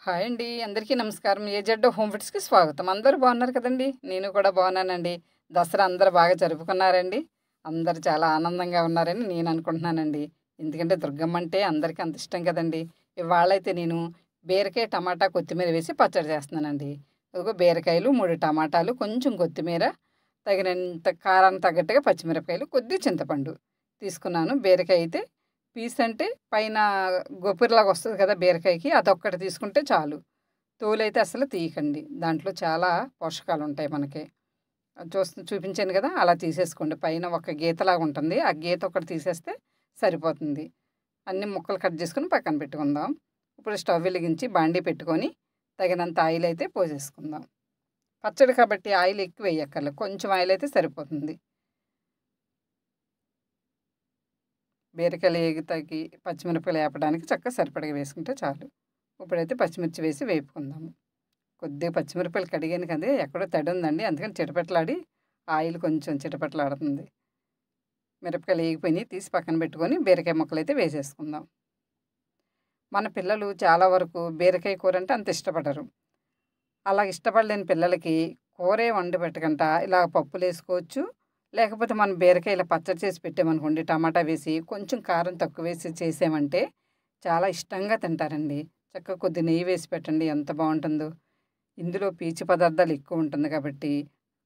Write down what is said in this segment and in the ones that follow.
Hi అండి. అందరికీ నమస్కారం. ఏజెడ్ హోమ్ ఫుడ్స్‌కి స్వాగతం. అందరూ బాగున్నారు కదండీ! నేను కూడా బాగున్నానండి. దసరా అందరూ బాగా జరుపుకున్నారండి? అందరూ చాలా ఆనందంగా ఉన్నారని నేను అనుకుంటున్నానండి. ఎందుకంటే దుర్గమ్మ అంటే అందరికీ అంత ఇష్టం కదండీ! ఇవాళైతే నేను బీరకాయ, టమాటా, కొత్తిమీర వేసి పచ్చడి చేస్తున్నానండి. ఇదిగో బీరకాయలు, 3 టమాటాలు, కొంచెం కొత్తిమీర, తగినంత కారానికి తగ్గట్టుగా పచ్చిమిరపకాయలు, కొద్దిగా చింతపండు తీసుకున్నాను. బీరకాయ అయితే పీస్ అంటే పైన గొపురులాగా వస్తది కదా బీరకాయకి, అదొక్కటి తీసుకుంటే చాలు. తోలైతే అస్సలు తీయకండి. దాంట్లో చాలా పోషకాలుంటాయి మనకి. అది చూపించాను కదా! అలా తీసేసుకోండి. పైన ఒక గీతలాగా ఉంటుంది. ఆ గీత ఒకటి తీసేస్తే సరిపోతుంది. అన్ని ముక్కలు కట్ చేసుకొని పక్కన పెట్టుకుందాం. ఇప్పుడు స్టవ్ వెలిగించి బాండీ పెట్టుకొని తగినంత ఆయిల్ అయితే పోసేసుకుందాం. పచ్చడి కాబట్టి ఆయిల్ ఎక్కువ వేయక్కర్లేదు. కొంచెం ఆయిల్ అయితే సరిపోతుంది. బీరకాయలు ఏగుతాకి పచ్చిమిరపకాయలు ఏపడానికి చక్కగా సరిపడగా వేసుకుంటే చాలు. ఇప్పుడైతే పచ్చిమిర్చి వేసి వేపుకుందాము. కొద్దిగా పచ్చిమిరపకాయలు కడిగాను కదా! ఎక్కడో తడి ఉందండి. అందుకని చిటపటలాడి ఆయిల్ కొంచెం చిటపటలాడుతుంది. మిరపకాయలు ఏగిపోయినాయి తీసి పక్కన పెట్టుకొని బీరకాయ ముక్కలైతే వేసేసుకుందాం. మన పిల్లలు చాలా వరకు బీరకాయ కూర అంటే అంత ఇష్టపడరు. అలా ఇష్టపడలేని పిల్లలకి కూరే వండి పెట్టకుండా ఇలా పప్పులేసుకోవచ్చు. లేకపోతే మనం బీరకాయ ఇలా పచ్చడి చేసి పెట్టామనుకోండి, టమాటా వేసి కొంచెం కారం తక్కువ వేసి చేసామంటే చాలా ఇష్టంగా తింటారండి. చక్కగా కొద్ది నెయ్యి వేసి పెట్టండి ఎంత బాగుంటుందో. ఇందులో పీచు పదార్థాలు ఎక్కువ ఉంటుంది కాబట్టి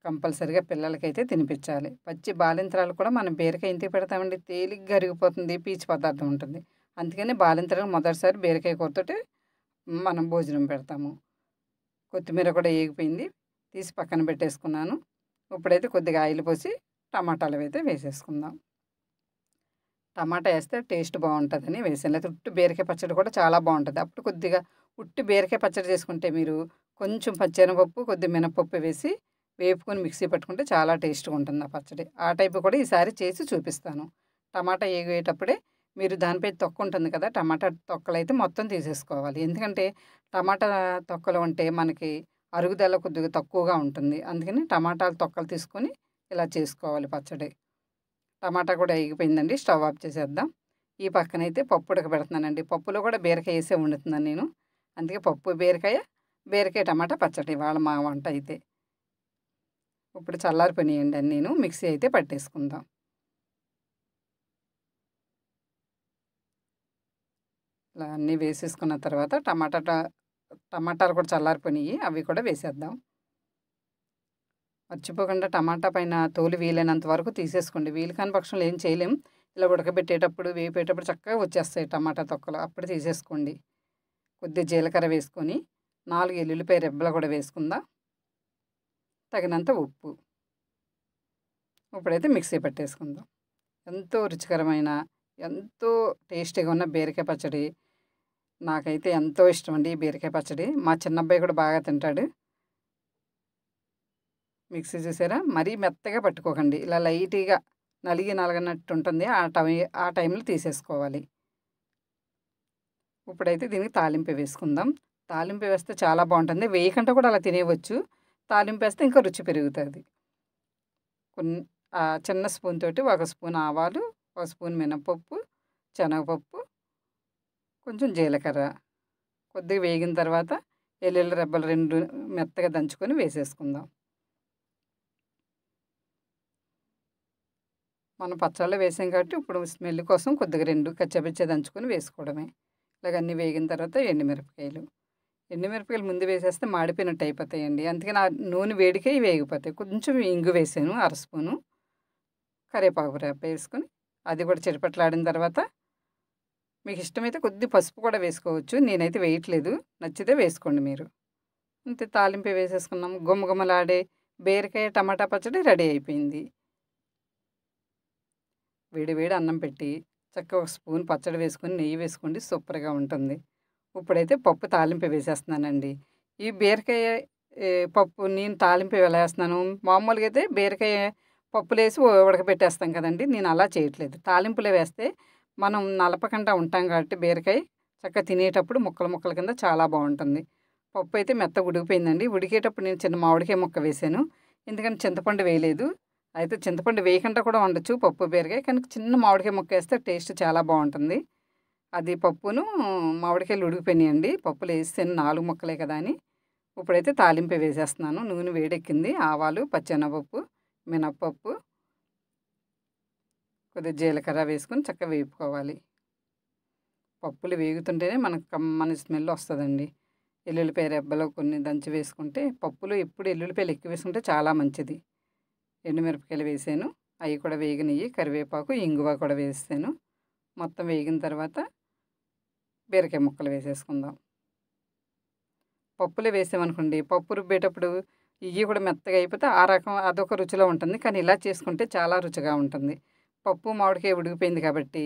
కంపల్సరిగా పిల్లలకైతే తినిపించాలి. పచ్చి బాలింతరాలు కూడా మనం బీరకాయ ఎందుకు పెడతామండి, తేలిగ్గా అరిగిపోతుంది, పీచు పదార్థం ఉంటుంది. అందుకని బాలింతరాలు మొదటిసారి బీరకాయ కూరతోటి మనం భోజనం పెడతాము. కొత్తిమీర కూడా ఏగిపోయింది. తీసి పక్కన పెట్టేసుకున్నాను. ఇప్పుడైతే కొద్దిగా ఆయిల్ పోసి టమాటాలు అయితే వేసేసుకుందాం. టమాటా వేస్తే టేస్ట్ బాగుంటుందని వేసాను. లేకపోతే ఉట్టి బీరకాయ పచ్చడి కూడా చాలా బాగుంటుంది. అప్పుడు కొద్దిగా ఉట్టి బీరకాయ పచ్చడి చేసుకుంటే మీరు కొంచెం పచ్చెనపప్పు, కొద్దిగా మినపప్పు వేసి వేపుకొని మిక్సీ పట్టుకుంటే చాలా టేస్ట్‌గా ఉంటుంది ఆ పచ్చడి. ఆ టైపు కూడా ఈసారి చేసి చూపిస్తాను. టమాటా ఏగేటప్పుడే మీరు దానిపై తొక్క ఉంటుంది కదా! టమాటా తొక్కలైతే మొత్తం తీసేసుకోవాలి. ఎందుకంటే టమాటా తొక్కలు ఉంటే మనకి అరుగుదల కొద్దిగా తక్కువగా ఉంటుంది. అందుకని టమాటాల తొక్కలు తీసుకొని ఇలా చేసుకోవాలి పచ్చడి. టమాటా కూడా ఏగిపోయిందండి. స్టవ్ ఆఫ్ చేసేద్దాం. ఈ పక్కనైతే పప్పు ఉడకబెడుతున్నానండి. పప్పులో కూడా బీరకాయ ఏసే వండుతున్నాను నేను. అందుకే పప్పు, బీరకాయ, బీరకాయ టమాటా పచ్చడి ఇవాళ మా వంట అయితే. ఇప్పుడు చల్లారిపోయినాయండి అన్నీను. మిక్సీ అయితే పట్టేసుకుందాం. ఇలా అన్నీ వేసేసుకున్న తర్వాత టమాటాలు కూడా చల్లారిపోయినాయి. అవి కూడా వేసేద్దాం. మర్చిపోకుండా టమాటా పైన తోలు వీలైనంత వరకు తీసేసుకోండి. వీలు కాని పక్షంలో ఏం చేయలేం. ఇలా ఉడకబెట్టేటప్పుడు, వేపేటప్పుడు చక్కగా వచ్చేస్తాయి టమాటా తొక్కలు. అప్పుడు తీసేసుకోండి. కొద్దిగా జీలకర్ర వేసుకొని 4 ఎల్లుల్లిపాయ రెబ్బలు కూడా వేసుకుందాం. తగినంత ఉప్పు. ఇప్పుడైతే మిక్సీ పట్టేసుకుందాం. ఎంతో రుచికరమైన, ఎంతో టేస్టీగా ఉన్న బీరకాయ పచ్చడి. నాకైతే ఎంతో ఇష్టమండి ఈ బీరకాయ పచ్చడి. మా చిన్నబ్బాయి కూడా బాగా తింటాడు. మిక్సీ చూసారా? మరీ మెత్తగా పట్టుకోకండి. ఇలా లైట్‌గా నలిగినట్టు ఉంటుంది. ఆ టైంలో తీసేసుకోవాలి. ఇప్పుడైతే దీనికి తాలింపు వేసుకుందాం. తాలింపు వేస్తే చాలా బాగుంటుంది. వేయకుండా కూడా అలా తినేయవచ్చు. తాలింపు వేస్తే ఇంకా రుచి పెరుగుతుంది. చిన్న స్పూన్ తోటి 1 స్పూన్ ఆవాలు, 1 స్పూన్ మినపప్పు, శనగపప్పు, కొంచెం జీలకర్ర, కొద్దిగా వేగిన తర్వాత ఎల్లుల్లి రెబ్బలు 2 మెత్తగా దంచుకొని వేసేసుకుందాం. మనం పచ్చళ్ళలో వేసాం కాబట్టి ఇప్పుడు స్మెల్ కోసం కొద్దిగా 2 కచ్చాపిచ్చా దంచుకొని వేసుకోవడమే. ఇలాగ అన్నీ వేగిన తర్వాత ఎండుమిరపకాయలు. ఎండుమిరపకాయలు ముందు వేసేస్తే మాడిపోయినట్టు అయిపోతాయండి. అందుకని ఆ నూనె వేడికే ఇవి వేగిపోతాయి. కొంచెం ఇంగు వేసాను 1/2 స్పూను. కరివేపాకు రెబ్బ వేసుకొని అది కూడా చిటపటలాడిన తర్వాత మీకు ఇష్టమైతే కొద్ది పసుపు కూడా వేసుకోవచ్చు. నేనైతే వేయట్లేదు. నచ్చితే వేసుకోండి మీరు. అంతే తాలింపు వేసేసుకున్నాం. గుమగుమలాడే బీరకాయ టమాటా పచ్చడి రెడీ అయిపోయింది. వేడి వేడి అన్నం పెట్టి చక్కగా 1 స్పూన్ పచ్చడి వేసుకొని నెయ్యి వేసుకోండి, సూపర్‌గా ఉంటుంది. ఇప్పుడైతే పప్పు తాలింపు వేసేస్తున్నానండి. ఈ బీరకాయ పప్పు నేను తాలింపు ఎలా వేస్తున్నాను, మామూలుగా అయితే బీరకాయ పప్పులేసి ఉడకబెట్టేస్తాం కదండీ! నేను అలా చేయట్లేదు. తాలింపులో వేస్తే మనం నలపకుండా ఉంటాం కాబట్టి బీరకాయ చక్కగా తినేటప్పుడు ముక్కలు ముక్కల కింద చాలా బాగుంటుంది. పప్పు అయితే మెత్తగా ఉడికిపోయిందండి. ఉడికేటప్పుడు నేను చిన్న మామిడికాయ ముక్క వేసాను. ఎందుకంటే చింతపండు వేయలేదు. అయితే చింతపండు వేయకుండా కూడా వండొచ్చు పప్పు, బీరకాయ. కానీ చిన్న మామిడికాయ ముక్క వేస్తే టేస్ట్ చాలా బాగుంటుంది. అది పప్పును మామిడికాయలు ఉడికిపోయినాయండి. పప్పులో వేసేసాను 4 ముక్కలే కదా అని. ఇప్పుడైతే తాలింపు వేసేస్తున్నాను. నూనె వేడెక్కింది. ఆవాలు, పచ్చెనపప్పు, మినప్పప్పు, కొద్దిగా జీలకర్ర వేసుకొని చక్కగా వేపుకోవాలి. పప్పులు వేగుతుంటేనే మనకు కమ్మని స్మెల్ వస్తుందండి. ఎల్లుల్లిపాయ రెబ్బలు కొన్ని దంచి వేసుకుంటే పప్పులో ఎప్పుడు ఎల్లుల్లిపాయలు ఎక్కువ వేసుకుంటే చాలా మంచిది. ఎండుమిరపకాయలు వేసాను. అవి కూడా వేగినవి. కరివేపాకు, ఇంగువ కూడా వేసాను. మొత్తం వేగిన తర్వాత బీరకాయ ముక్కలు వేసేసుకుందాం. పప్పులో వేసామనుకోండి, పప్పు రుబ్బేటప్పుడు ఇవి కూడా మెత్తగా అయిపోతే ఆ రకం అదొక రుచిలో ఉంటుంది. కానీ ఇలా చేసుకుంటే చాలా రుచిగా ఉంటుంది. పప్పు మామిడికాయ ఉడికిపోయింది కాబట్టి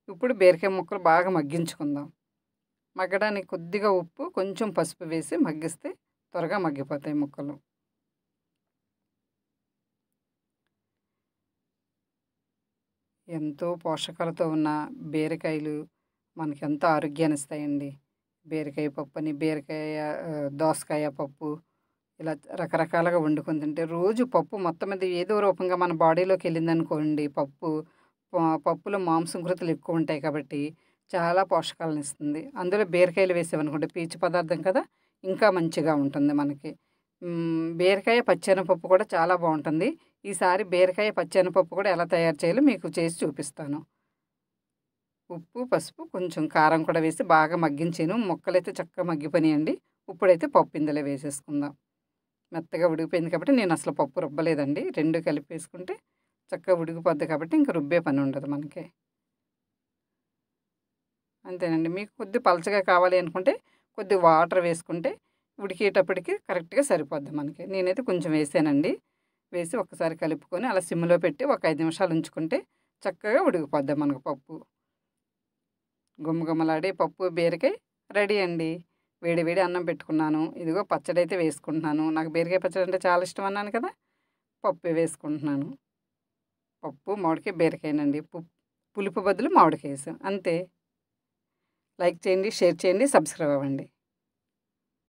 ఇప్పుడు బీరకాయ ముక్కలు బాగా మగ్గించుకుందాం. మగ్గడానికి కొద్దిగా ఉప్పు, కొంచెం పసుపు వేసి మగ్గిస్తే త్వరగా మగ్గిపోతాయి ముక్కలు. ఎంతో పోషకాలతో ఉన్న బీరకాయలు మనకెంతో ఆరోగ్యాన్ని ఇస్తాయండి. బీరకాయ పప్పని, దోసకాయ పప్పు ఇలా రకరకాలుగా వండుకొని తింటే రోజు పప్పు మొత్తం మీద ఏదో రూపంగా మన బాడీలోకి వెళ్ళిందనుకోండి పప్పు, పప్పులో మాంసకృతులు ఎక్కువ ఉంటాయి కాబట్టి చాలా పోషకాలను ఇస్తుంది. అందులో బీరకాయలు వేసామనుకోండి పీచు పదార్థం కదా, ఇంకా మంచిగా ఉంటుంది మనకి. బీరకాయ పచ్చెనపప్పు కూడా చాలా బాగుంటుంది. ఈసారి బీరకాయ పచ్చెనపప్పు కూడా ఎలా తయారు చేయాలో మీకు చేసి చూపిస్తాను. ఉప్పు, పసుపు, కొంచెం కారం కూడా వేసి బాగా మగ్గించాను. ముక్కలైతే చక్కగా మగ్గిపోయినాయండి. ఇప్పుడైతే పప్పు ఇందులో వేసేసుకుందాం. మెత్తగా ఉడికిపోయింది కాబట్టి నేను అసలు పప్పు రుబ్బలేదండి. 2 కలిపి వేసుకుంటే చక్కగా ఉడికిపోద్ది కాబట్టి ఇంక రుబ్బే పని ఉండదు మనకి. అంతేనండి. మీకు కొద్దిగా పలచగా కావాలి అనుకుంటే కొద్దిగా వాటర్ వేసుకుంటే ఉడికేటప్పటికి కరెక్ట్‌గా సరిపోద్ది మనకి. నేనైతే కొంచెం వేసానండి. వేసి ఒక్కసారి కలుపుకొని అలా సిమ్‌లో పెట్టి ఒక 5 నిమిషాలు ఉంచుకుంటే చక్కగా ఉడికిపోద్ది మనకు పప్పు. గుమగుమలాడే పప్పు, బీరకాయ రెడీ అండి. వేడి వేడి అన్నం పెట్టుకున్నాను. ఇదిగో పచ్చడైతే వేసుకుంటున్నాను. నాకు బీరకాయ పచ్చడి అంటే చాలా ఇష్టం అన్నాను కదా! పప్పే వేసుకుంటున్నాను. పప్పు, మామిడికాయ, బీరకాయనండి. పులుపు బదులు మామిడికాయ ఏసాం. అంతే. లైక్ చేయండి, షేర్ చేయండి, సబ్స్క్రైబ్ అవ్వండి.